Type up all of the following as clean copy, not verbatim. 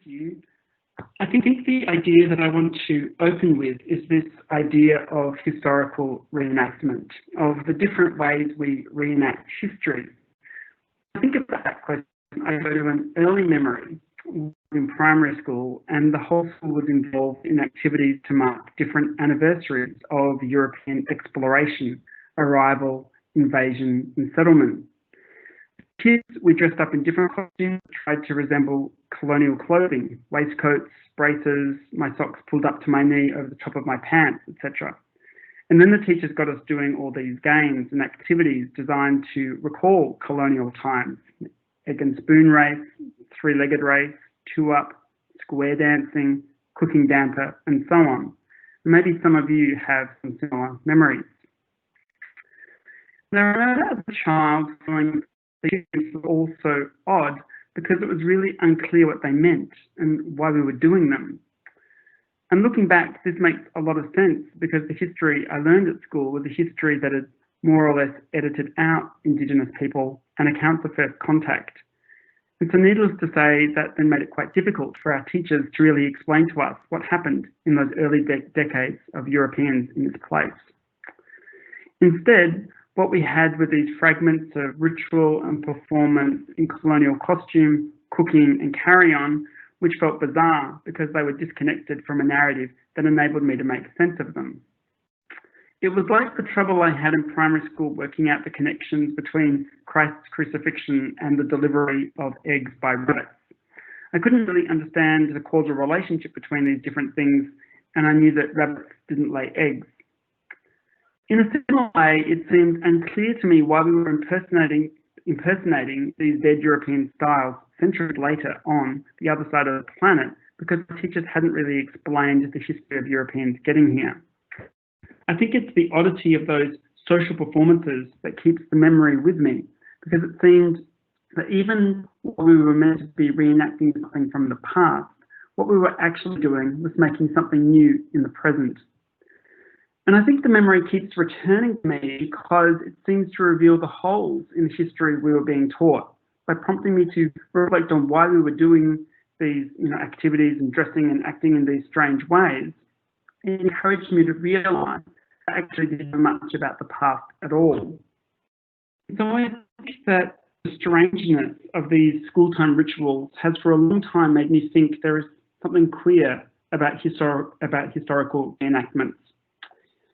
you. I think the idea that I want to open with is this idea of historical reenactment, of the different ways we reenact history. I think about that question, I go to an early memory in primary school, and the whole school was involved in activities to mark different anniversaries of European exploration, arrival, invasion, and settlement. Kids, we dressed up in different costumes, tried to resemble colonial clothing, waistcoats, braces, my socks pulled up to my knee over the top of my pants, etc. And then the teachers got us doing all these games and activities designed to recall colonial times. Egg and spoon race, three-legged race, two-up, square dancing, cooking damper, and so on. And maybe some of you have some similar memories. And I remember as a child feeling these were all so odd because it was really unclear what they meant and why we were doing them. And looking back, this makes a lot of sense because the history I learned at school was a history that had more or less edited out Indigenous people and accounts of first contact. And so needless to say, that then made it quite difficult for our teachers to really explain to us what happened in those early decades of Europeans in this place. Instead, what we had were these fragments of ritual and performance in colonial costume, cooking and carry-on, which felt bizarre because they were disconnected from a narrative that enabled me to make sense of them. It was like the trouble I had in primary school working out the connections between Christ's crucifixion and the delivery of eggs by rabbits. I couldn't really understand the causal relationship between these different things, and I knew that rabbits didn't lay eggs. In a similar way, it seemed unclear to me why we were impersonating these dead European styles centuries later on the other side of the planet, because the teachers hadn't really explained the history of Europeans getting here. I think it's the oddity of those social performances that keeps the memory with me, because it seemed that even while we were meant to be reenacting something from the past, what we were actually doing was making something new in the present. And I think the memory keeps returning to me because it seems to reveal the holes in the history we were being taught, by prompting me to reflect on why we were doing these activities and dressing and acting in these strange ways. It encouraged me to realise that I actually didn't know much about the past at all. So I think that the strangeness of these school-time rituals has for a long time made me think there is something queer about historical reenactments.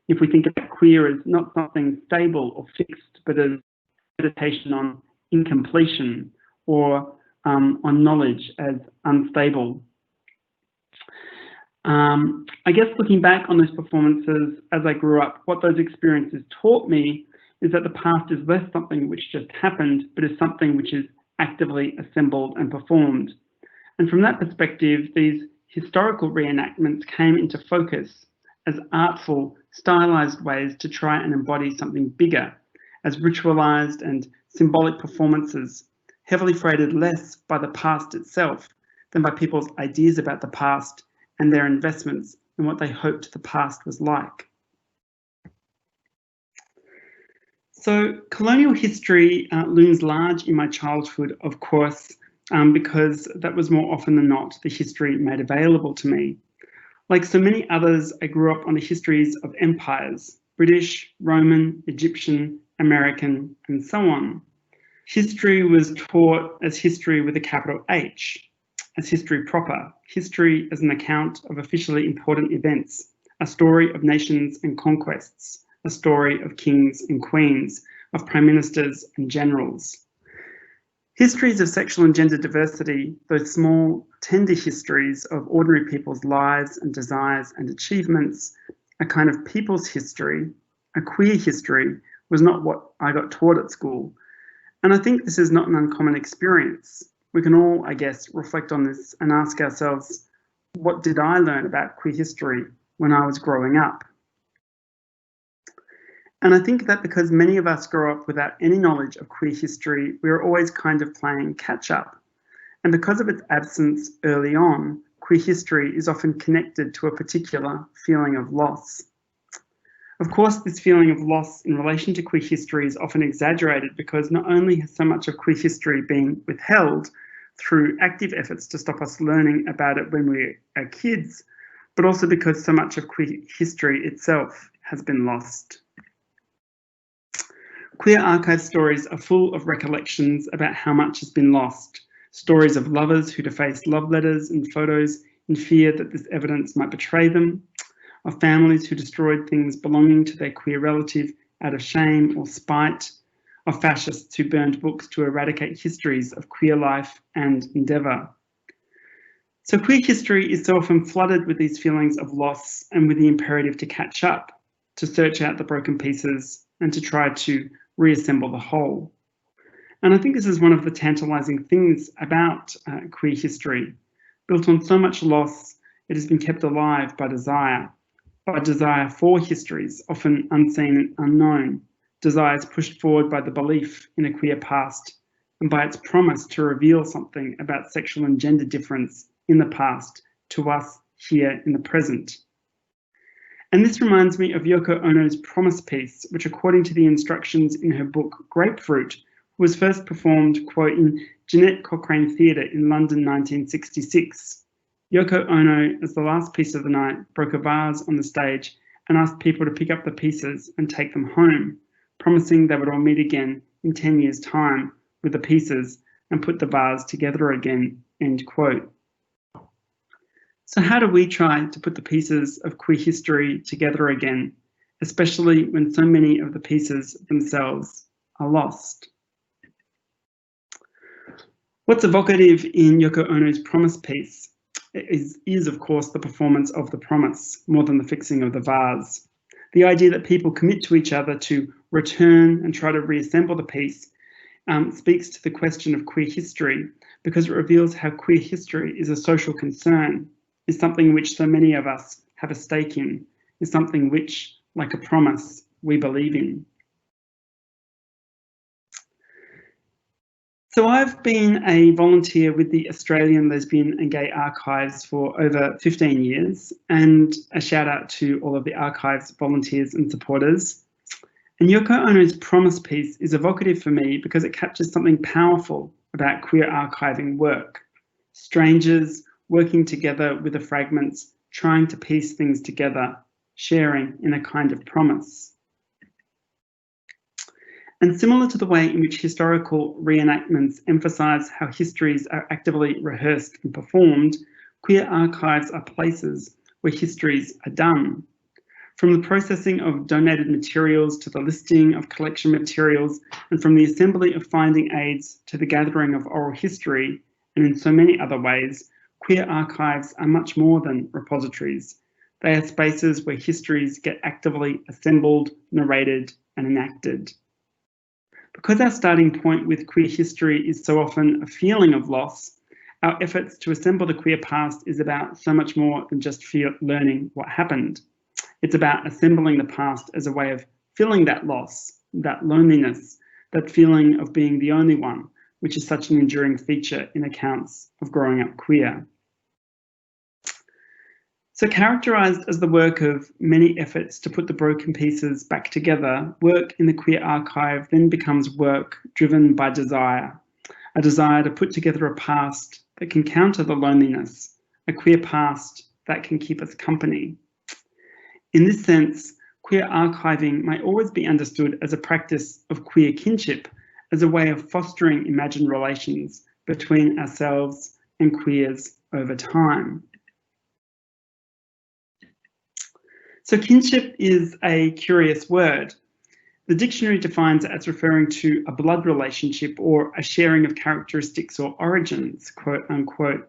If we think about queer as not something stable or fixed, but as meditation on incompletion, or on knowledge as unstable. I guess looking back on those performances as I grew up, what those experiences taught me is that the past is less something which just happened, but is something which is actively assembled and performed. And from that perspective, these historical reenactments came into focus as artful, stylized ways to try and embody something bigger, as ritualized and symbolic performances, heavily freighted less by the past itself than by people's ideas about the past and their investments in what they hoped the past was like. So colonial history looms large in my childhood, of course, because that was more often than not the history made available to me. Like so many others, I grew up on the histories of empires, British, Roman, Egyptian, American, and so on. History was taught as history with a capital H, as history proper, history as an account of officially important events, a story of nations and conquests, a story of kings and queens, of prime ministers and generals. Histories of sexual and gender diversity, those small, tender histories of ordinary people's lives and desires and achievements, a kind of people's history, a queer history, was not what I got taught at school. And I think this is not an uncommon experience. We can all, I guess, reflect on this and ask ourselves, what did I learn about queer history when I was growing up? And I think that because many of us grow up without any knowledge of queer history, we are always kind of playing catch up. And because of its absence early on, queer history is often connected to a particular feeling of loss. Of course, this feeling of loss in relation to queer history is often exaggerated because not only has so much of queer history been withheld, through active efforts to stop us learning about it when we are kids, but also because so much of queer history itself has been lost. Queer archive stories are full of recollections about how much has been lost. Stories of lovers who defaced love letters and photos in fear that this evidence might betray them, of families who destroyed things belonging to their queer relative out of shame or spite, of fascists who burned books to eradicate histories of queer life and endeavour. So queer history is so often flooded with these feelings of loss and with the imperative to catch up, to search out the broken pieces and to try to reassemble the whole. And I think this is one of the tantalising things about queer history. Built on so much loss, it has been kept alive by desire for histories, often unseen and unknown, desires pushed forward by the belief in a queer past and by its promise to reveal something about sexual and gender difference in the past to us here in the present. And this reminds me of Yoko Ono's promise piece, which according to the instructions in her book Grapefruit, was first performed, quote, in Jeanette Cochrane Theatre in London 1966. Yoko Ono, as the last piece of the night, broke a vase on the stage and asked people to pick up the pieces and take them home, promising they would all meet again in 10 years' time with the pieces and put the vase together again, end quote. So how do we try to put the pieces of queer history together again, especially when so many of the pieces themselves are lost? What's evocative in Yoko Ono's promise piece is of course the performance of the promise more than the fixing of the vase. The idea that people commit to each other to return and try to reassemble the piece speaks to the question of queer history because it reveals how queer history is a social concern, is something which so many of us have a stake in, is something which, like a promise, we believe in. So I've been a volunteer with the Australian Lesbian and Gay Archives for over 15 years, and a shout out to all of the archives volunteers and supporters. And Yoko Ono's promise piece is evocative for me because it captures something powerful about queer archiving work. Strangers working together with the fragments, trying to piece things together, sharing in a kind of promise. And similar to the way in which historical reenactments emphasise how histories are actively rehearsed and performed, queer archives are places where histories are done. From the processing of donated materials to the listing of collection materials, and from the assembly of finding aids to the gathering of oral history, and in so many other ways, queer archives are much more than repositories. They are spaces where histories get actively assembled, narrated, and enacted. Because our starting point with queer history is so often a feeling of loss, our efforts to assemble the queer past is about so much more than just learning what happened. It's about assembling the past as a way of feeling that loss, that loneliness, that feeling of being the only one, which is such an enduring feature in accounts of growing up queer. So characterised as the work of many efforts to put the broken pieces back together, work in the queer archive then becomes work driven by desire, a desire to put together a past that can counter the loneliness, a queer past that can keep us company. In this sense, queer archiving may always be understood as a practice of queer kinship, as a way of fostering imagined relations between ourselves and queers over time. So kinship is a curious word. The dictionary defines it as referring to a blood relationship or a sharing of characteristics or origins, quote unquote.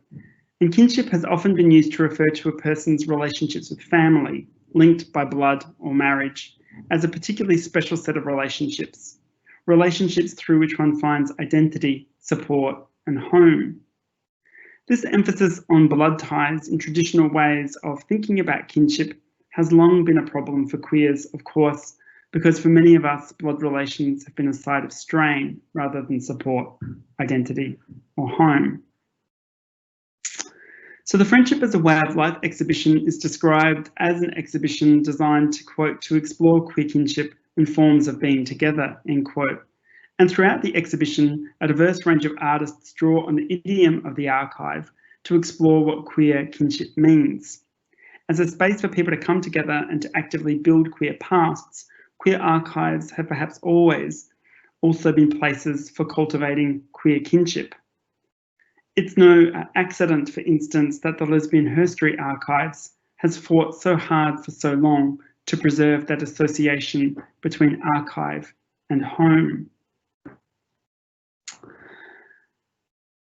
And kinship has often been used to refer to a person's relationships with family, linked by blood or marriage, as a particularly special set of relationships, relationships through which one finds identity, support, and home. This emphasis on blood ties in traditional ways of thinking about kinship has long been a problem for queers, of course, because for many of us, blood relations have been a site of strain rather than support, identity, or home. So the Friendship as a Way of Life exhibition is described as an exhibition designed to, quote, to explore queer kinship and forms of being together, end quote. And throughout the exhibition, a diverse range of artists draw on the idiom of the archive to explore what queer kinship means. As a space for people to come together and to actively build queer pasts, queer archives have perhaps always also been places for cultivating queer kinship. It's no accident, for instance, that the Lesbian Herstory Archives has fought so hard for so long to preserve that association between archive and home.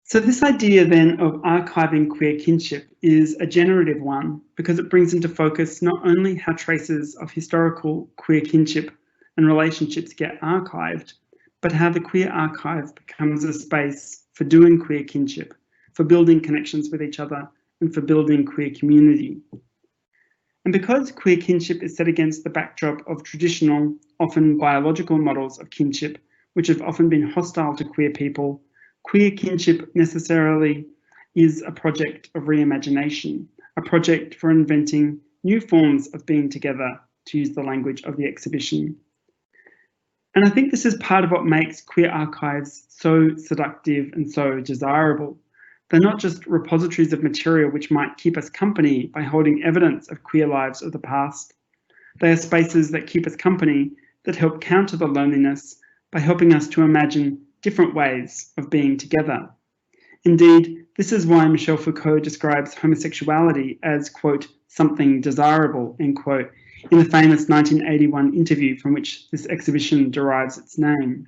So this idea then of archiving queer kinship is a generative one because it brings into focus not only how traces of historical queer kinship and relationships get archived, but how the queer archive becomes a space for doing queer kinship, for building connections with each other, and for building queer community. And because queer kinship is set against the backdrop of traditional, often biological models of kinship, which have often been hostile to queer people, queer kinship necessarily is a project of reimagination, a project for inventing new forms of being together, to use the language of the exhibition. And I think this is part of what makes queer archives so seductive and so desirable. They're not just repositories of material which might keep us company by holding evidence of queer lives of the past. They are spaces that keep us company, that help counter the loneliness by helping us to imagine different ways of being together. Indeed, this is why Michel Foucault describes homosexuality as, quote, something desirable, end quote, in the famous 1981 interview from which this exhibition derives its name.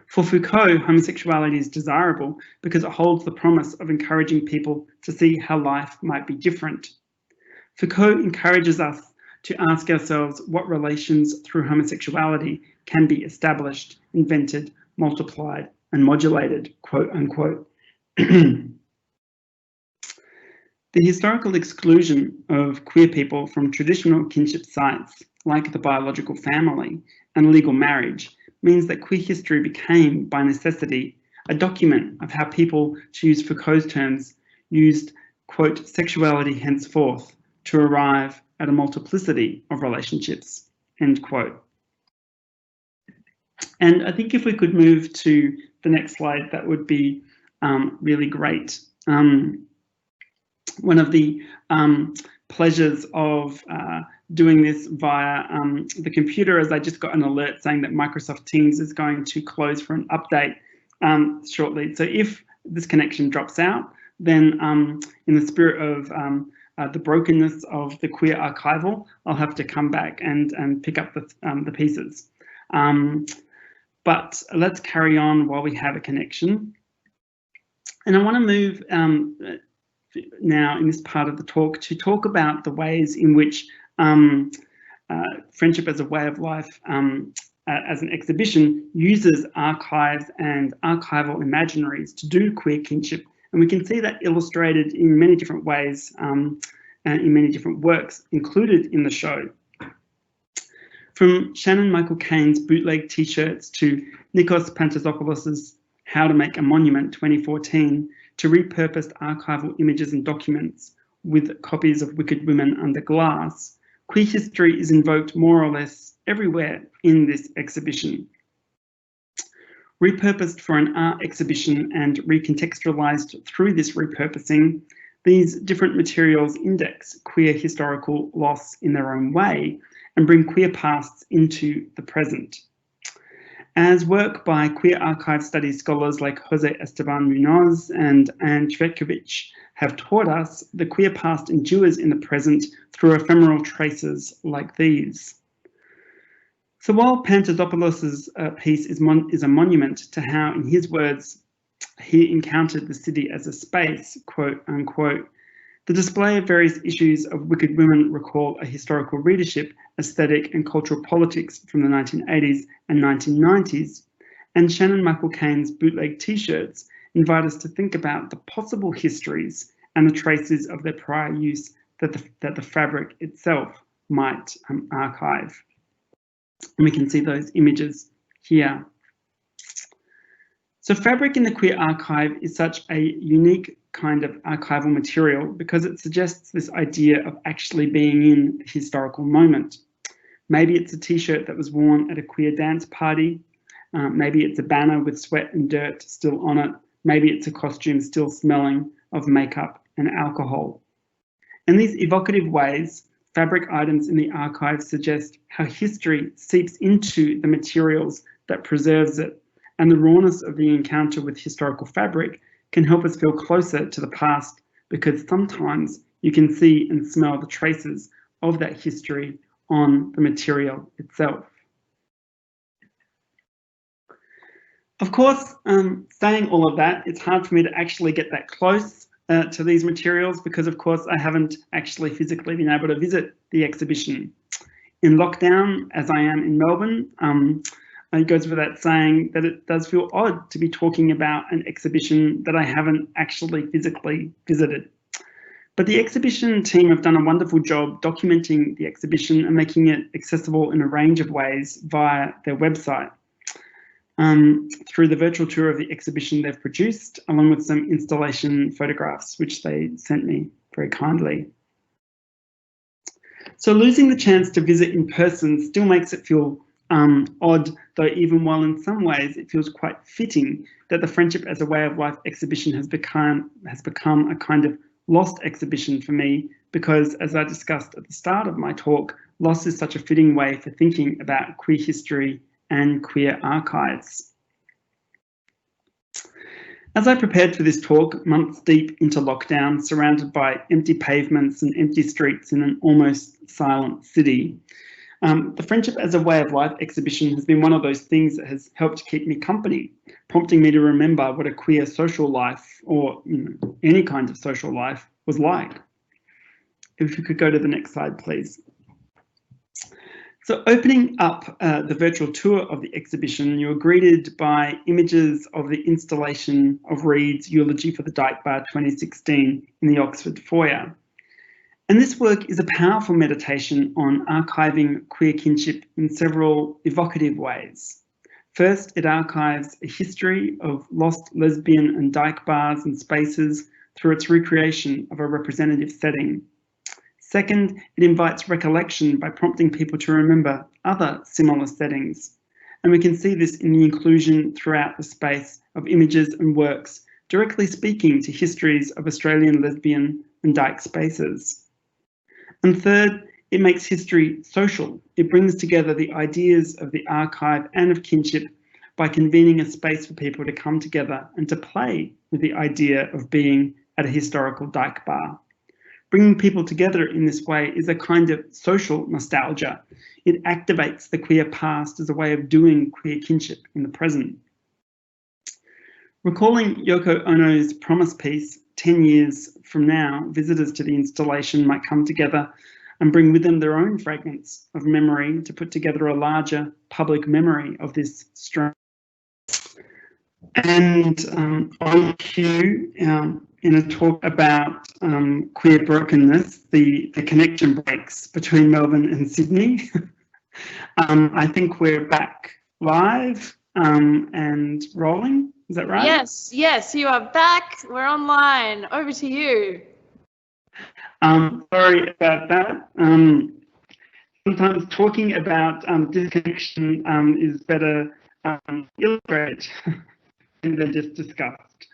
For Foucault, homosexuality is desirable because it holds the promise of encouraging people to see how life might be different. Foucault encourages us to ask ourselves what relations through homosexuality can be established, invented, multiplied, and modulated, quote unquote. The historical exclusion of queer people from traditional kinship sites, like the biological family and legal marriage, means that queer history became, by necessity, a document of how people, to use Foucault's terms, used, quote, sexuality henceforth to arrive at a multiplicity of relationships, end quote. And I think if we could move to the next slide, that would be really great. One of the pleasures of doing this via the computer is I just got an alert saying that Microsoft Teams is going to close for an update shortly. So if this connection drops out, then in the spirit of the brokenness of the queer archival, I'll have to come back and pick up the pieces. But let's carry on while we have a connection. And I want to move now in this part of the talk to talk about the ways in which Friendship as a Way of Life as an exhibition uses archives and archival imaginaries to do queer kinship. And we can see that illustrated in many different ways and in many different works included in the show. From Shannon Michael Cain's bootleg t-shirts to Nikos Pantazopoulos' How to Make a Monument 2014, to repurposed archival images and documents with copies of Wicked Women Under Glass, queer history is invoked more or less everywhere in this exhibition. Repurposed for an art exhibition and recontextualized through this repurposing, these different materials index queer historical loss in their own way and bring queer pasts into the present. As work by queer archive studies scholars like Jose Esteban Munoz and Anne Cvetkovic have taught us, the queer past endures in the present through ephemeral traces like these. So while Pantazopoulos' piece is a monument to how, in his words, he encountered the city as a space, quote unquote, the display of various issues of Wicked Women recall a historical readership, aesthetic and cultural politics from the 1980s and 1990s, and Shannon Michael Cain's bootleg t-shirts invite us to think about the possible histories and the traces of their prior use that the fabric itself might archive. And we can see those images here. So fabric in the queer archive is such a unique kind of archival material because it suggests this idea of actually being in the historical moment. Maybe it's a t-shirt that was worn at a queer dance party, Maybe it's a banner with sweat and dirt still on it. Maybe it's a costume still smelling of makeup and alcohol. In these evocative ways, fabric items in the archive suggest how history seeps into the materials that preserves it, and the rawness of the encounter with historical fabric can help us feel closer to the past, because sometimes you can see and smell the traces of that history on the material itself. Of course, saying all of that, it's hard for me to actually get that close to these materials because, of course, I haven't actually physically been able to visit the exhibition. In lockdown, as I am in Melbourne, it goes without saying that it does feel odd to be talking about an exhibition that I haven't actually physically visited. But the exhibition team have done a wonderful job documenting the exhibition and making it accessible in a range of ways via their website. Through the virtual tour of the exhibition they've produced, along with some installation photographs, which they sent me very kindly. So losing the chance to visit in person still makes it feel odd, though, even while in some ways it feels quite fitting that the Friendship as a Way of Life exhibition has become a kind of lost exhibition for me, because, as I discussed at the start of my talk, loss is such a fitting way for thinking about queer history and queer archives. As I prepared for this talk, months deep into lockdown, surrounded by empty pavements and empty streets in an almost silent city, the Friendship as a Way of Life exhibition has been one of those things that has helped keep me company, prompting me to remember what a queer social life, or any kind of social life, was like. If you could go to the next slide, please. So opening up the virtual tour of the exhibition, you were greeted by images of the installation of Reed's Eulogy for the Dyke Bar 2016 in the Oxford foyer. And this work is a powerful meditation on archiving queer kinship in several evocative ways. First, it archives a history of lost lesbian and dyke bars and spaces through its recreation of a representative setting. Second, it invites recollection by prompting people to remember other similar settings. And we can see this in the inclusion throughout the space of images and works directly speaking to histories of Australian lesbian and dyke spaces. And third, it makes history social. It brings together the ideas of the archive and of kinship by convening a space for people to come together and to play with the idea of being at a historical dyke bar. Bringing people together in this way is a kind of social nostalgia. It activates the queer past as a way of doing queer kinship in the present. Recalling Yoko Ono's promise piece, 10 years from now, visitors to the installation might come together and bring with them their own fragments of memory to put together a larger public memory of this strange. And on cue, in a talk about queer brokenness, the connection breaks between Melbourne and Sydney. I think we're back live and rolling. Is that right? Yes, you are back. We're online. Over to you. Sorry about that. Sometimes talking about disconnection is better illustrated than just discussed.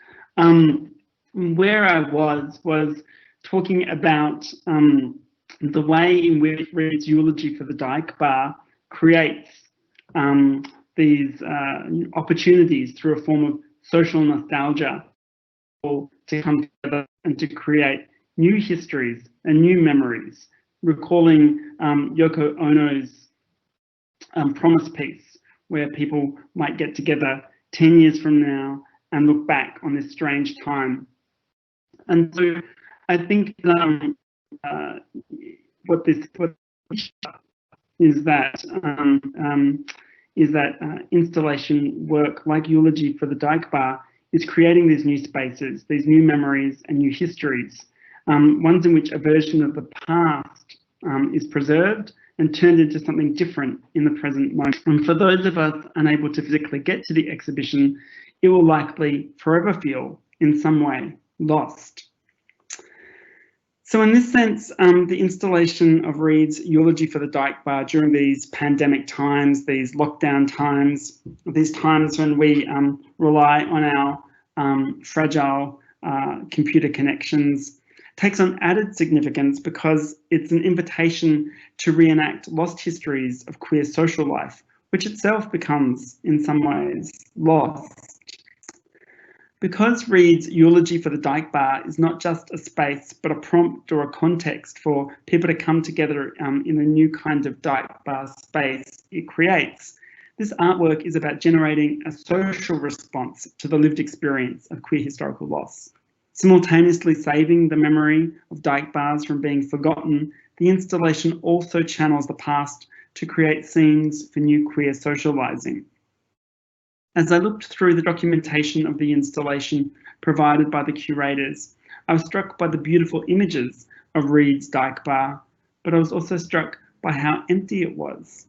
Where I was talking about the way in which Reed's Eulogy for the Dyke Bar creates these opportunities through a form of social nostalgia to come together and to create new histories and new memories, recalling Yoko Ono's promise piece, where people might get together 10 years from now and look back on this strange time. And so I think what is that installation work, like Eulogy for the Dyke Bar, is creating these new spaces, these new memories and new histories, ones in which a version of the past is preserved and turned into something different in the present moment. And for those of us unable to physically get to the exhibition, it will likely forever feel in some way lost. So in this sense, the installation of Reid's eulogy for the Dyke Bar during these pandemic times, these lockdown times, these times when we rely on our fragile computer connections, takes on added significance because it's an invitation to reenact lost histories of queer social life, which itself becomes, in some ways, lost. Because Reid's eulogy for the Dyke Bar is not just a space, but a prompt or a context for people to come together in a new kind of Dyke Bar space it creates, this artwork is about generating a social response to the lived experience of queer historical loss. Simultaneously saving the memory of Dyke Bars from being forgotten, the installation also channels the past to create scenes for new queer socialising. As I looked through the documentation of the installation provided by the curators, I was struck by the beautiful images of Reid's Dyke Bar, but I was also struck by how empty it was.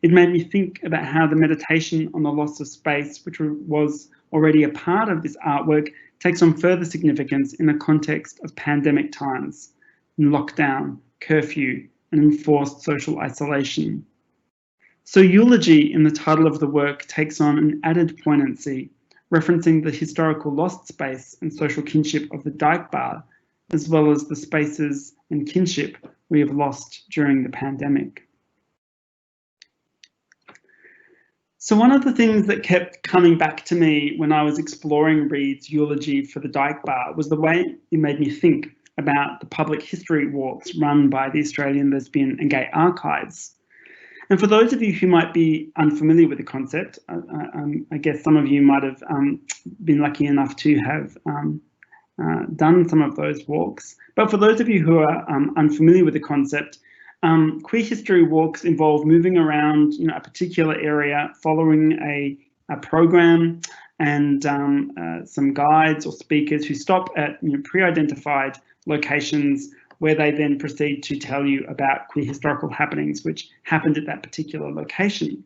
It made me think about how the meditation on the loss of space, which was already a part of this artwork, takes on further significance in the context of pandemic times, in lockdown, curfew, and enforced social isolation. So eulogy in the title of the work takes on an added poignancy, referencing the historical lost space and social kinship of the Dyke Bar, as well as the spaces and kinship we have lost during the pandemic. So one of the things that kept coming back to me when I was exploring Reid's eulogy for the Dyke Bar was the way it made me think about the public history walks run by the Australian Lesbian and Gay Archives. And for those of you who might be unfamiliar with the concept, I guess some of you might have been lucky enough to have done some of those walks. But for those of you who are unfamiliar with the concept, queer history walks involve moving around a particular area, following a program and some guides or speakers who stop at pre-identified locations where they then proceed to tell you about queer historical happenings which happened at that particular location.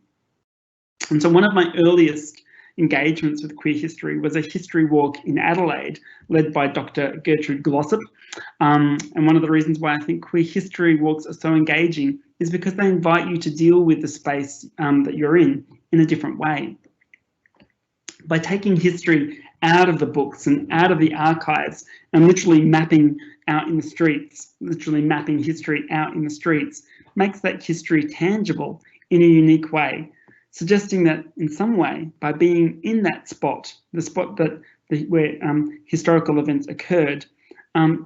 And so one of my earliest engagements with queer history was a history walk in Adelaide led by Dr. Gertrude Glossop. And one of the reasons why I think queer history walks are so engaging is because they invite you to deal with the space that you're in a different way. By taking history out of the books and out of the archives and literally mapping out in the streets, literally mapping history out in the streets, makes that history tangible in a unique way, suggesting that in some way, by being in that spot, the spot where historical events occurred,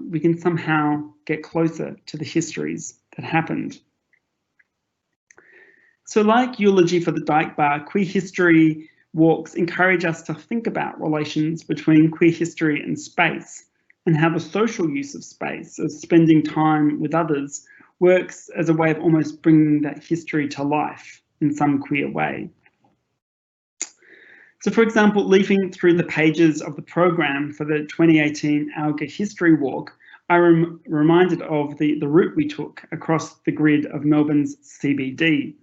we can somehow get closer to the histories that happened. So like eulogy for the Dyke Bar, queer history walks encourage us to think about relations between queer history and space, and how the social use of space, of spending time with others, works as a way of almost bringing that history to life in some queer way. So for example, leafing through the pages of the program for the 2018 ALGA History Walk, I'm reminded of the route we took across the grid of Melbourne's CBD.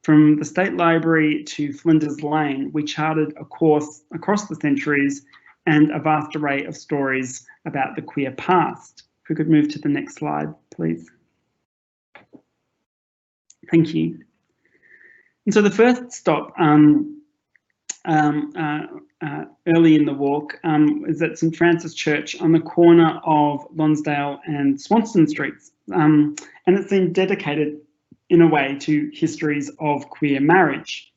From the State Library to Flinders Lane, we charted a course across the centuries and a vast array of stories about the queer past. If we could move to the next slide, please. Thank you. And so the first stop early in the walk is at St Francis Church on the corner of Lonsdale and Swanston Streets. And it's been dedicated in a way to histories of queer marriage.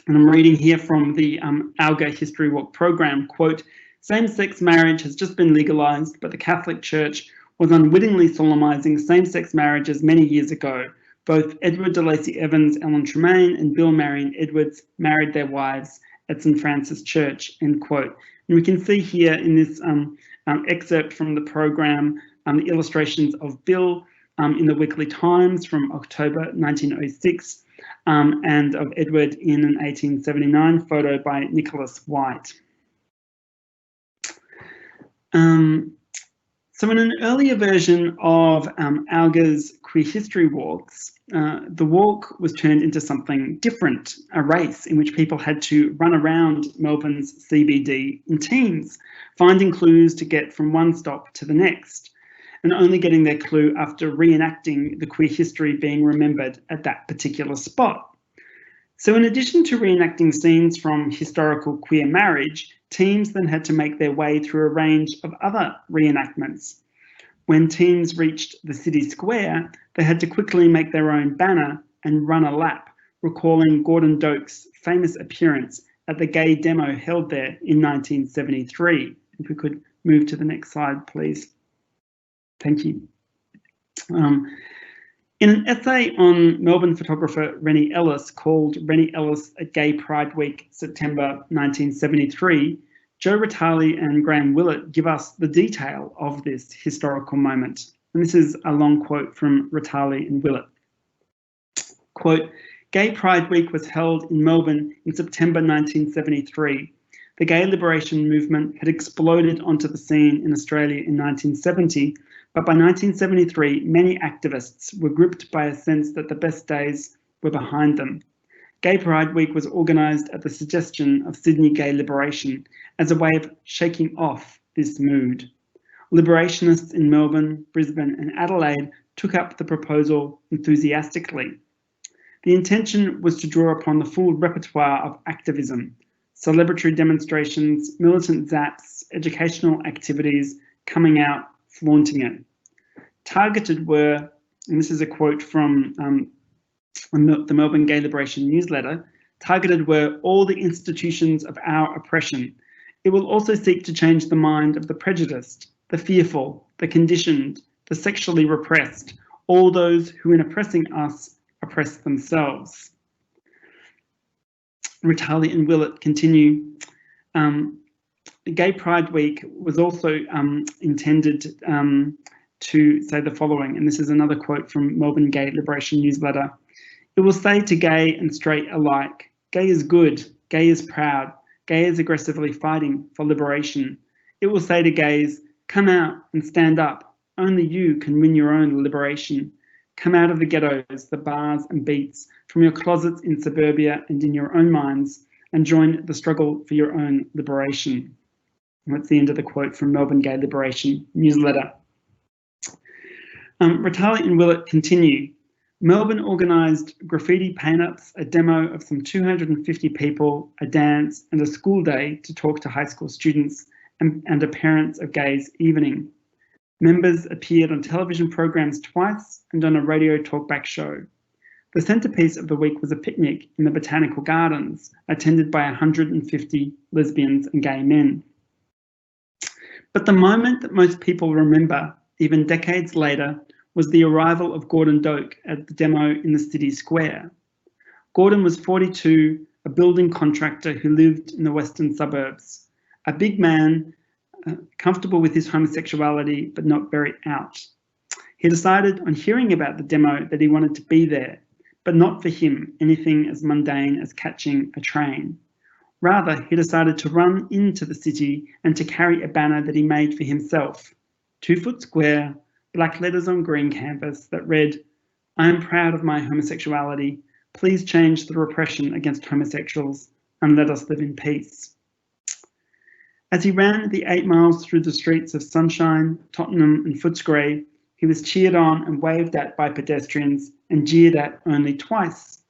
And I'm reading here from the ALGA History Walk program, quote, "Same-sex marriage has just been legalised, but the Catholic Church was unwittingly solemnising same-sex marriages many years ago. Both Edward de Lacy Evans, Ellen Tremaine, and Bill Marion Edwards married their wives at St Francis Church," end quote. And we can see here in this excerpt from the program the illustrations of Bill in the Weekly Times from October 1906, and of Edward in an 1879 photo by Nicholas White. So in an earlier version of ALGA's queer history walks, the walk was turned into something different, a race in which people had to run around Melbourne's CBD in teams, finding clues to get from one stop to the next. and only getting their clue after reenacting the queer history being remembered at that particular spot. So in addition to reenacting scenes from historical queer marriage, teams then had to make their way through a range of other reenactments. When teams reached the city square, they had to quickly make their own banner and run a lap, recalling Gordon Doak's famous appearance at the gay demo held there in 1973. If we could move to the next slide, please. Thank you. In an essay on Melbourne photographer Rennie Ellis called Rennie Ellis at Gay Pride Week, September 1973, Joe Ritali and Graham Willett give us the detail of this historical moment. And this is a long quote from Ritali and Willett. Quote, Gay Pride Week was held in Melbourne in September 1973. The gay liberation movement had exploded onto the scene in Australia in 1970, but by 1973, many activists were gripped by a sense that the best days were behind them. Gay Pride Week was organised at the suggestion of Sydney Gay Liberation as a way of shaking off this mood. Liberationists in Melbourne, Brisbane and Adelaide took up the proposal enthusiastically. The intention was to draw upon the full repertoire of activism, celebratory demonstrations, militant zaps, educational activities, coming out, flaunting it. Targeted were, and this is a quote from the Melbourne Gay Liberation newsletter, targeted were all the institutions of our oppression. It will also seek to change the mind of the prejudiced, the fearful, the conditioned, the sexually repressed, all those who in oppressing us oppress themselves. Ritali and Willett continue. Gay Pride Week was also intended to say the following, and this is another quote from Melbourne Gay Liberation newsletter. It will say to gay and straight alike, gay is good, gay is proud, gay is aggressively fighting for liberation. It will say to gays, come out and stand up. Only you can win your own liberation. Come out of the ghettos, the bars and beats, from your closets in suburbia and in your own minds, and join the struggle for your own liberation. And that's the end of the quote from Melbourne Gay Liberation newsletter. Ritali and Willett continue. Melbourne organised graffiti paint-ups, a demo of some 250 people, a dance and a school day to talk to high school students and a Parents of Gays evening. Members appeared on television programs twice and on a radio talkback show. The centrepiece of the week was a picnic in the Botanical Gardens, attended by 150 lesbians and gay men. But the moment that most people remember, even decades later, was the arrival of Gordon Doak at the demo in the city square. Gordon was 42, a building contractor who lived in the western suburbs. A big man, comfortable with his homosexuality, but not very out. He decided on hearing about the demo that he wanted to be there, but not for him anything as mundane as catching a train. Rather, he decided to run into the city and to carry a banner that he made for himself, 2 foot square, black letters on green canvas that read, I am proud of my homosexuality. Please change the repression against homosexuals and let us live in peace. As he ran the 8 miles through the streets of Sunshine, Tottenham and Footscray, he was cheered on and waved at by pedestrians and jeered at only twice.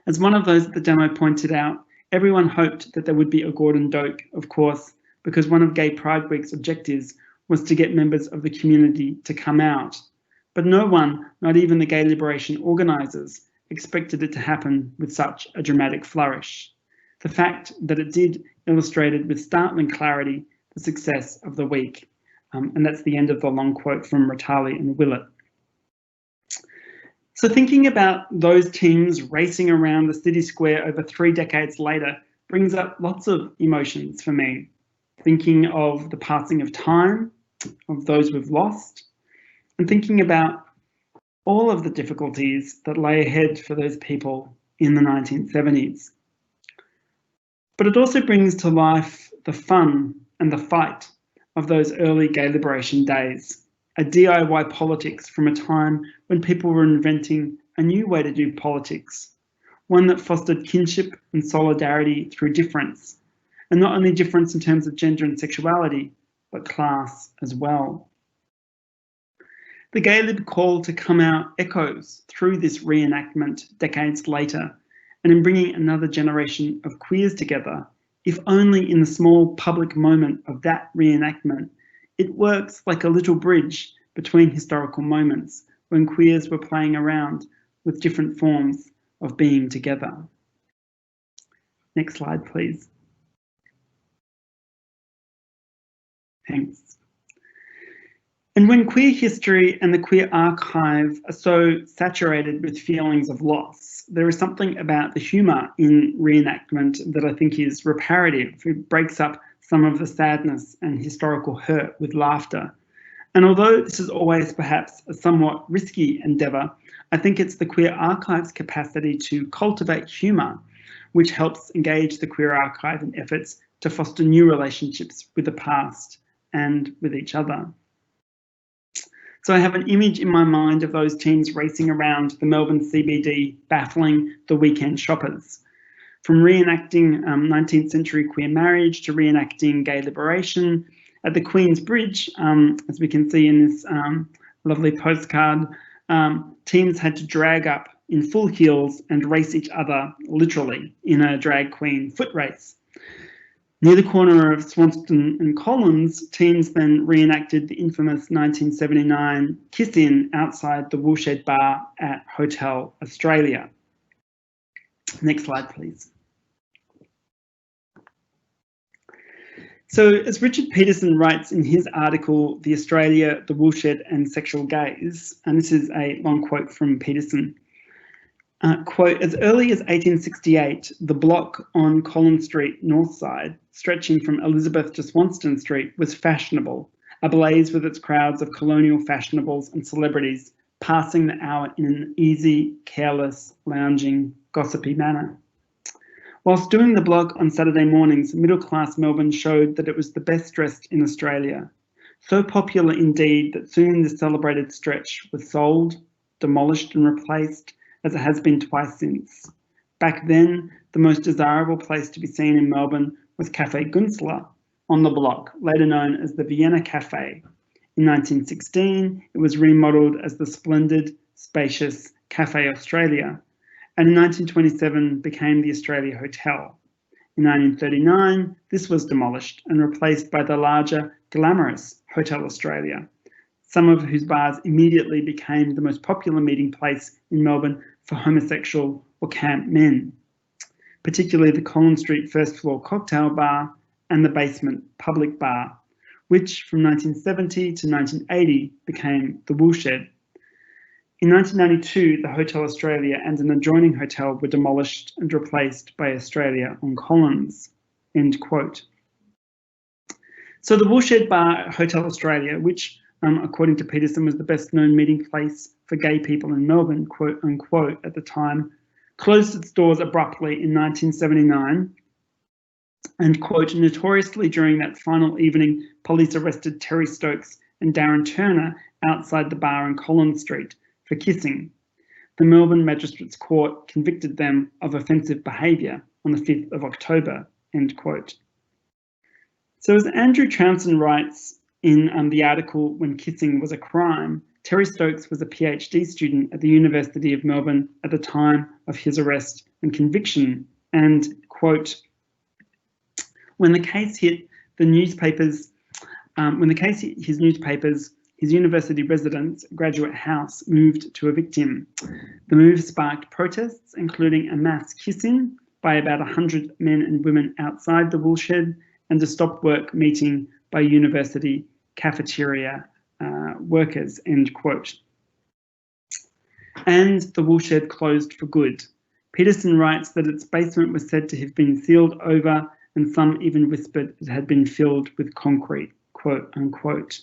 As one of those at the demo pointed out, everyone hoped that there would be a Gordon Doak, of course, because one of Gay Pride Week's objectives was to get members of the community to come out. But no one, not even the gay liberation organisers, expected it to happen with such a dramatic flourish. The fact that it did illustrated with startling clarity the success of the week. And that's the end of the long quote from Ritali and Willett. So thinking about those teams racing around the city square over 3 decades later brings up lots of emotions for me. Thinking of the passing of time, of those we've lost, and thinking about all of the difficulties that lay ahead for those people in the 1970s. But it also brings to life the fun and the fight of those early gay liberation days, a DIY politics from a time when people were inventing a new way to do politics, one that fostered kinship and solidarity through difference, and not only difference in terms of gender and sexuality, but class as well. The Gaylib call to come out echoes through this reenactment decades later, and in bringing another generation of queers together, if only in the small public moment of that reenactment, it works like a little bridge between historical moments when queers were playing around with different forms of being together. Next slide, please. Thanks. And when queer history and the queer archive are so saturated with feelings of loss, there is something about the humour in reenactment that I think is reparative. It breaks up some of the sadness and historical hurt with laughter. And although this is always perhaps a somewhat risky endeavour, I think it's the queer archive's capacity to cultivate humour which helps engage the queer archive in efforts to foster new relationships with the past and with each other. So I have an image in my mind of those teens racing around the Melbourne CBD, baffling the weekend shoppers. From reenacting 19th century queer marriage to reenacting gay liberation, at the Queen's Bridge, as we can see in this lovely postcard, teens had to drag up in full heels and race each other, literally, in a drag queen foot race. Near the corner of Swanston and Collins, teens then reenacted the infamous 1979 kiss-in outside the Woolshed Bar at Hotel Australia. Next slide, please. So, as Richard Peterson writes in his article, The Australia, the Woolshed and Sexual Gaze, and this is a long quote from Peterson, quote, as early as 1868, the block on Collins Street, north side, stretching from Elizabeth to Swanston Street, was fashionable, ablaze with its crowds of colonial fashionables and celebrities, passing the hour in an easy, careless, lounging, gossipy manner. Whilst doing the block on Saturday mornings, middle-class Melbourne showed that it was the best dressed in Australia. So popular indeed that soon the celebrated stretch was sold, demolished and replaced, as it has been twice since. Back then, the most desirable place to be seen in Melbourne was Cafe Günzler on the block, later known as the Vienna Cafe. In 1916, it was remodelled as the splendid, spacious Cafe Australia, and in 1927 became the Australia Hotel. In 1939, this was demolished and replaced by the larger, glamorous Hotel Australia, some of whose bars immediately became the most popular meeting place in Melbourne for homosexual or camp men, particularly the Collins Street first floor cocktail bar and the basement public bar, which from 1970 to 1980 became the Woolshed. In 1992, the Hotel Australia and an adjoining hotel were demolished and replaced by Australia on Collins, end quote. So the Woolshed Bar at Hotel Australia, which according to Peterson was the best known meeting place for gay people in Melbourne, quote unquote, at the time, closed its doors abruptly in 1979 and, quote, notoriously during that final evening, police arrested Terry Stokes and Darren Turner outside the bar on Collins Street for kissing. The Melbourne Magistrates Court convicted them of offensive behaviour on the 5th of October, end quote. So as Andrew Trounston writes in the article, When Kissing Was a Crime, Terry Stokes was a PhD student at the University of Melbourne at the time of his arrest and conviction, and, quote, when the case hit the newspapers, his university residence, Graduate House, moved to evict him. The move sparked protests, including a mass kissing by about 100 men and women outside the Woolshed and a stop work meeting by university cafeteria workers, end quote. And the Woolshed closed for good. Peterson writes that its basement was said to have been sealed over, and some even whispered it had been filled with concrete, quote unquote.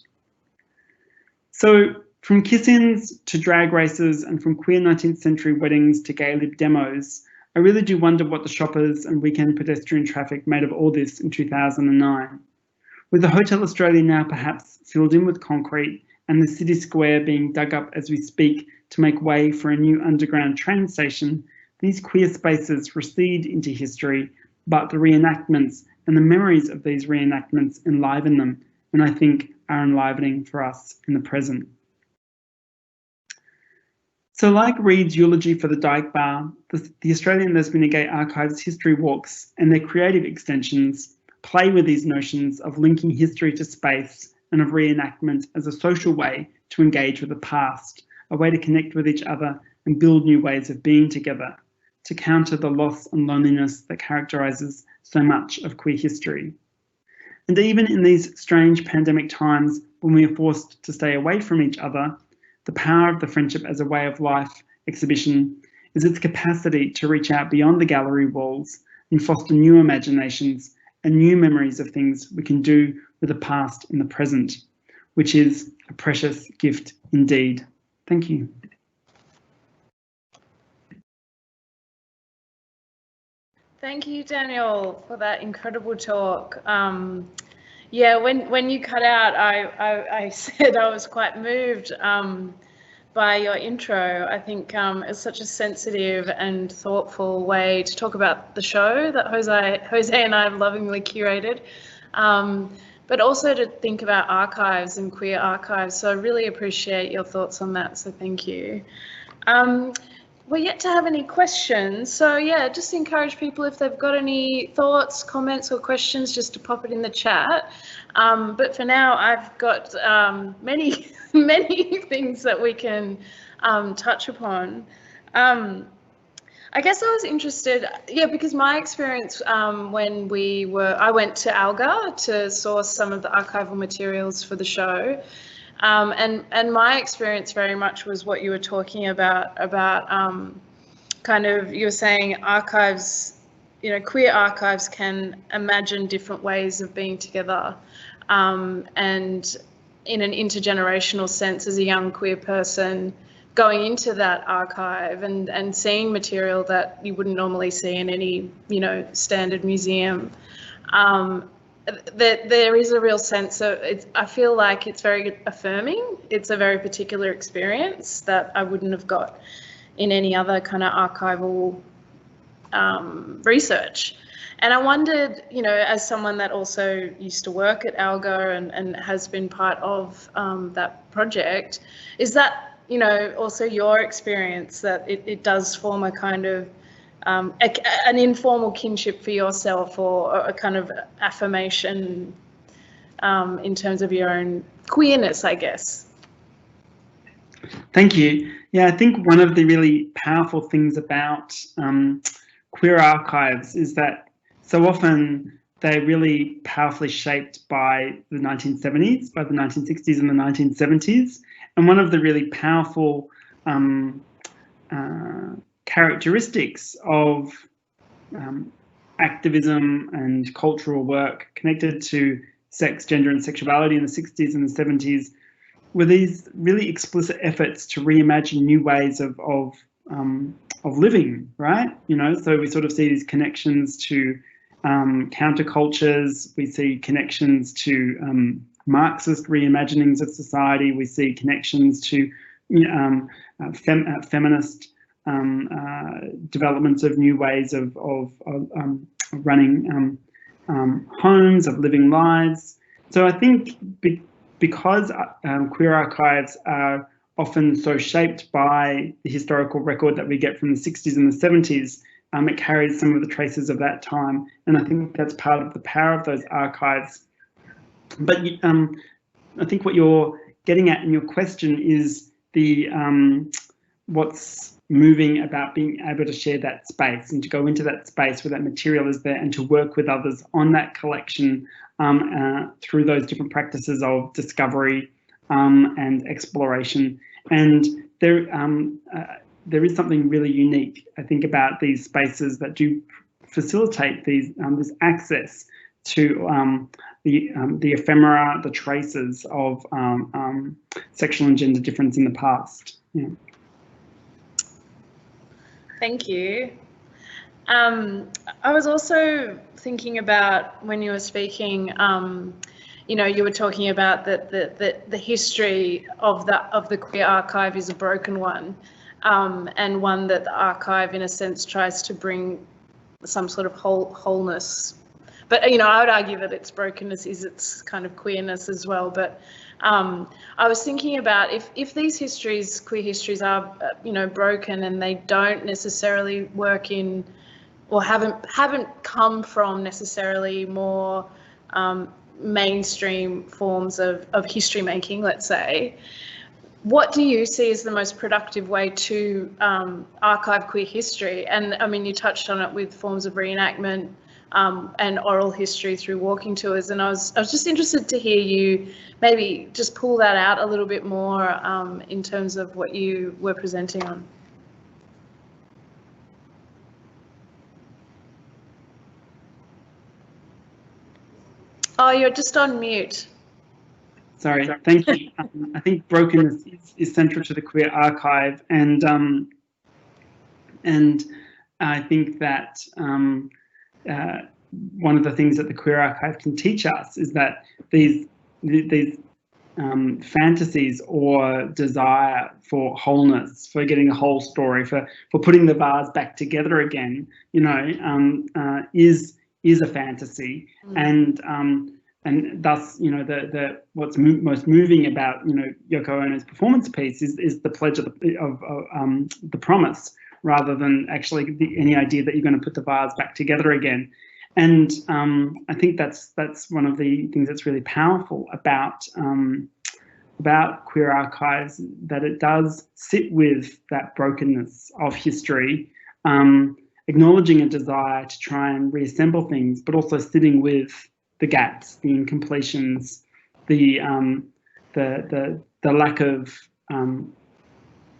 So from kiss-ins to drag races and from queer 19th century weddings to gay lib demos, I really do wonder what the shoppers and weekend pedestrian traffic made of all this in 2009. With the Hotel Australia now perhaps filled in with concrete and the city square being dug up as we speak to make way for a new underground train station, these queer spaces recede into history, but the reenactments and the memories of these reenactments enliven them, and I think are enlivening for us in the present. So like Reed's eulogy for the Dyke Bar, the Australian Lesbian and Gay Archives history walks and their creative extensions play with these notions of linking history to space and of reenactment as a social way to engage with the past, a way to connect with each other and build new ways of being together, to counter the loss and loneliness that characterises so much of queer history. And even in these strange pandemic times when we are forced to stay away from each other, the power of the Friendship as a Way of Life exhibition is its capacity to reach out beyond the gallery walls and foster new imaginations and new memories of things we can do with the past in the present, which is a precious gift indeed. Thank you. Thank you, Daniel, for that incredible talk. Yeah, when you cut out, I said I was quite moved by your intro. I think it's such a sensitive and thoughtful way to talk about the show that Jose and I have lovingly curated, but also to think about archives and queer archives. So I really appreciate your thoughts on that. So thank you. We're yet to have any questions, so yeah, just encourage people if they've got any thoughts, comments or questions just to pop it in the chat. But for now, I've got many things that we can touch upon. I guess I was interested, yeah, because my experience when I went to ALGA to source some of the archival materials for the show. And my experience very much was what you were talking about kind of, you were saying archives, you know, queer archives can imagine different ways of being together. And in an intergenerational sense, as a young queer person, going into that archive and seeing material that you wouldn't normally see in any, you know, standard museum. There is a real sense of I feel like it's very affirming. It's a very particular experience that I wouldn't have got in any other kind of archival research. And I wondered, you know, as someone that also used to work at ALGA and has been part of that project, is that, you know, also your experience that it does form a kind of an informal kinship for yourself, or a kind of affirmation in terms of your own queerness, I guess. Thank you. Yeah, I think one of the really powerful things about queer archives is that so often they're really powerfully shaped by the 1970s, by the 1960s and the 1970s. And one of the really powerful characteristics of activism and cultural work connected to sex, gender and sexuality in the 60s and the 70s were these really explicit efforts to reimagine new ways of living, right? You know, so we sort of see these connections to countercultures, we see connections to Marxist reimaginings of society, we see connections to feminist developments of new ways of running homes, of living lives. So I think because queer archives are often so shaped by the historical record that we get from the 60s and the 70s, it carries some of the traces of that time. And I think that's part of the power of those archives. But I think what you're getting at in your question is the what's moving about being able to share that space and to go into that space where that material is there and to work with others on that collection through those different practices of discovery and exploration. And there is something really unique, I think, about these spaces that do facilitate these this access to the ephemera, the traces of sexual and gender difference in the past. Yeah. Thank you. I was also thinking about when you were speaking, you know, you were talking about that the history of the queer archive is a broken one, and one that the archive, in a sense, tries to bring some sort of wholeness. But, you know, I would argue that its brokenness is its kind of queerness as well. But I was thinking about if these histories, queer histories, are broken and they don't necessarily work in, or haven't come from necessarily more mainstream forms of history making, let's say. What do you see as the most productive way to archive queer history? And I mean, you touched on it with forms of reenactment and oral history through walking tours. And I was just interested to hear you maybe just pull that out a little bit more in terms of what you were presenting on. Oh, you're just on mute. Sorry, thank you. I think brokenness is central to the queer archive, and I think that one of the things that the queer archive can teach us is that these fantasies or desire for wholeness, for getting a whole story, for putting the vase back together again, is a fantasy, and thus, the what's most moving about Yoko Ono's performance piece is the pledge of the promise, rather than actually any idea that you're going to put the vase back together again. And I think that's one of the things that's really powerful about queer archives, that it does sit with that brokenness of history, acknowledging a desire to try and reassemble things, but also sitting with the gaps, the incompletions, the lack of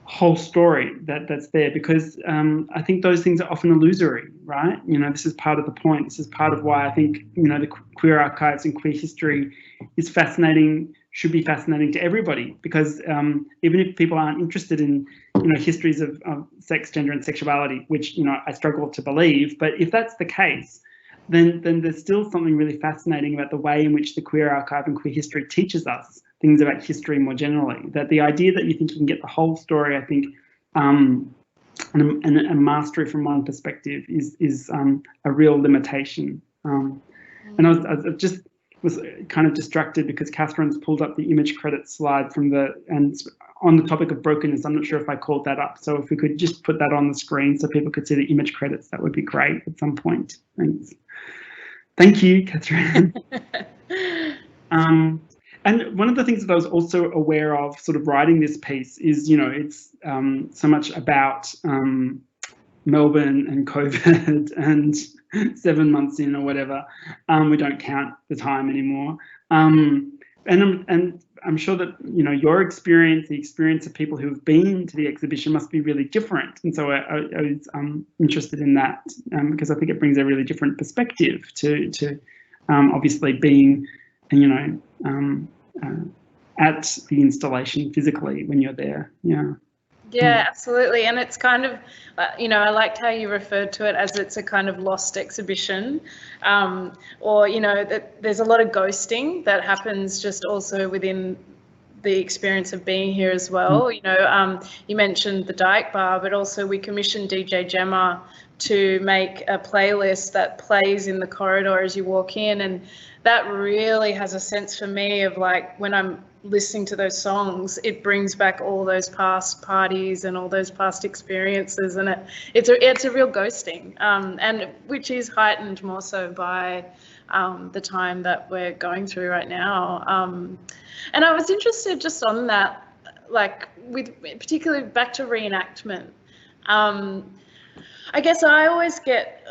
whole story that's there, because I think those things are often illusory, right? This is part of the point. This is part of why I think the queer archives and queer history is fascinating, should be fascinating to everybody, because even if people aren't interested in histories of sex, gender and sexuality, which I struggle to believe, but if that's the case, then there's still something really fascinating about the way in which the queer archive and queer history teaches us things about history more generally. That the idea that you think you can get the whole story, I think, and a mastery from one perspective is a real limitation. And I was kind of distracted because Catherine's pulled up the image credits slide and on the topic of brokenness. I'm not sure if I called that up. So if we could just put that on the screen so people could see the image credits, that would be great at some point. Thanks. Thank you, Catherine. And one of the things that I was also aware of sort of writing this piece is, it's so much about Melbourne and COVID and 7 months in or whatever. We don't count the time anymore. And I'm sure that your experience, the experience of people who have been to the exhibition, must be really different. And so I was interested in that because I think it brings a really different perspective to obviously being, at the installation physically when you're there. Yeah, absolutely. And it's kind of, I liked how you referred to it as it's a kind of lost exhibition, or, that there's a lot of ghosting that happens just also within the experience of being here as well. You mentioned the Dyke Bar, but also we commissioned DJ Gemma to make a playlist that plays in the corridor as you walk in. And that really has a sense for me of like, when I'm listening to those songs, it brings back all those past parties and all those past experiences, and it's a real ghosting, and which is heightened more so by the time that we're going through right now. And I was interested just on that, like with particularly back to reenactment. I guess I always get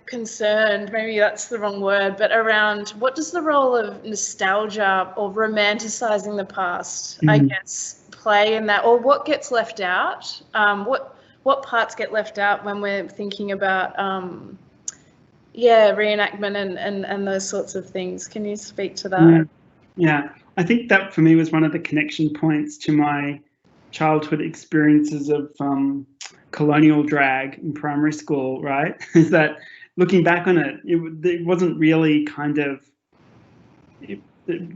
concerned, maybe that's the wrong word, but around what does the role of nostalgia or romanticizing the past, I guess, play in that, or what gets left out? What parts get left out when we're thinking about, reenactment and those sorts of things? Can you speak to that? Yeah, I think that for me was one of the connection points to my childhood experiences of colonial drag in primary school, right? Is that looking back on it, it wasn't really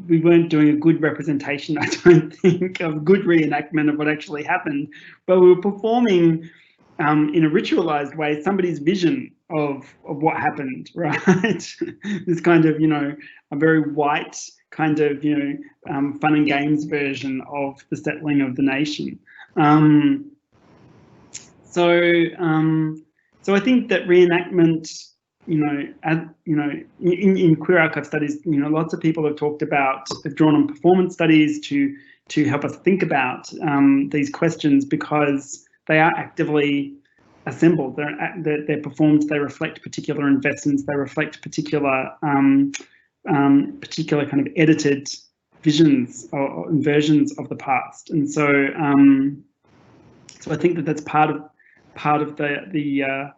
we weren't doing a good representation, I don't think, of good reenactment of what actually happened, but we were performing in a ritualized way somebody's vision of what happened, right? This kind of, a very white kind of, fun and games version of the settling of the nation. So I think that reenactment, in queer archive studies, lots of people have drawn on performance studies to help us think about these questions, because they are actively assembled. They're performed. They reflect particular investments. They reflect particular kind of edited visions or versions of the past. And so, so I think that that's part of the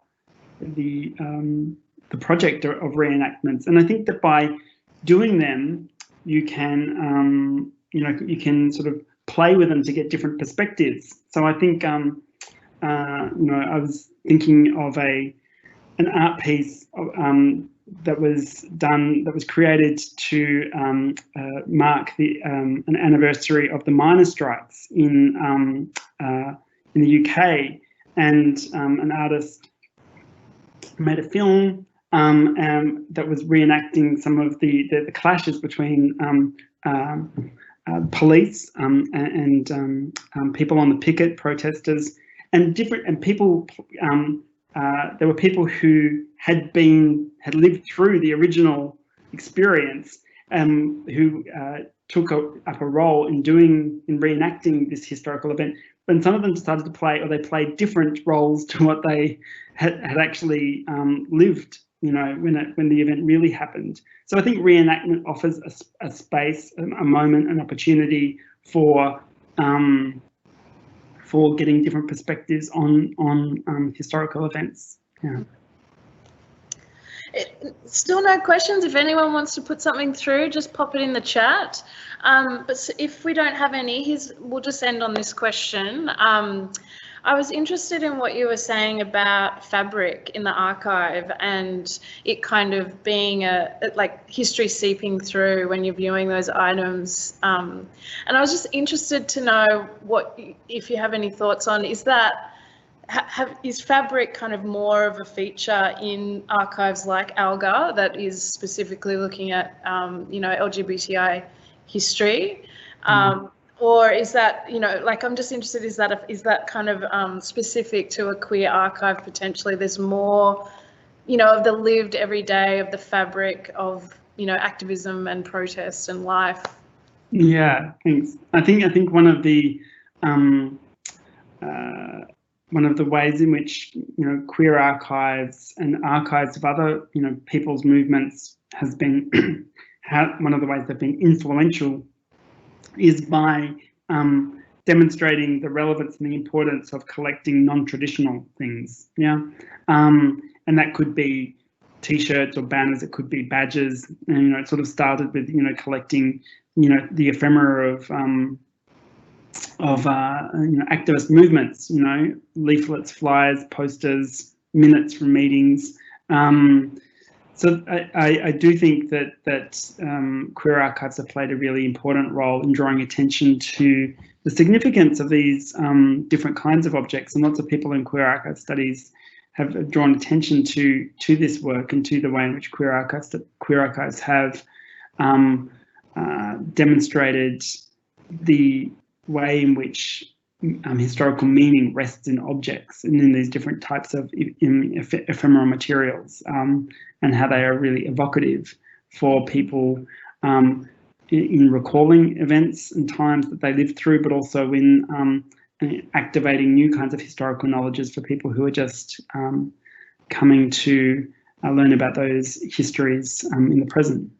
project of reenactments. And I think that by doing them, you can you can sort of play with them to get different perspectives. So I think I was thinking of an art piece that was created to mark an anniversary of the miners' strikes in the UK, and an artist made a film that was reenacting some of the clashes between police and people on the picket, protesters, and people. There were people who had lived through the original experience, who took up a role in reenacting this historical event. And some of them started to play, or they played different roles to what they had actually lived, when the event really happened. So I think reenactment offers a space, a moment, an opportunity for getting different perspectives on historical events. Yeah. Still no questions. If anyone wants to put something through, just pop it in the chat. But if we don't have any, we'll just end on this question. I was interested in what you were saying about fabric in the archive, and it kind of being like history seeping through when you're viewing those items. And I was just interested to know if you have any thoughts on, is fabric kind of more of a feature in archives like ALGA that is specifically looking at, LGBTI history? Or is that, I'm just interested, is that kind of specific to a queer archive potentially? There's more, of the lived everyday, of the fabric of, activism and protest and life. Yeah, thanks. I think one of the ways in which queer archives and archives of other people's movements has been one of the ways they've been influential is by demonstrating the relevance and the importance of collecting non-traditional things. Yeah, and that could be T-shirts or banners. It could be badges. And, it sort of started with collecting the ephemera of activist movements, leaflets, flyers, posters, minutes from meetings. So I do think that queer archives have played a really important role in drawing attention to the significance of these different kinds of objects, and lots of people in queer archive studies have drawn attention to this work and to the way in which queer archives have demonstrated the way in which historical meaning rests in objects and in these different types of ephemeral materials, and how they are really evocative for people in recalling events and times that they lived through, but also in activating new kinds of historical knowledges for people who are just coming to learn about those histories in the present.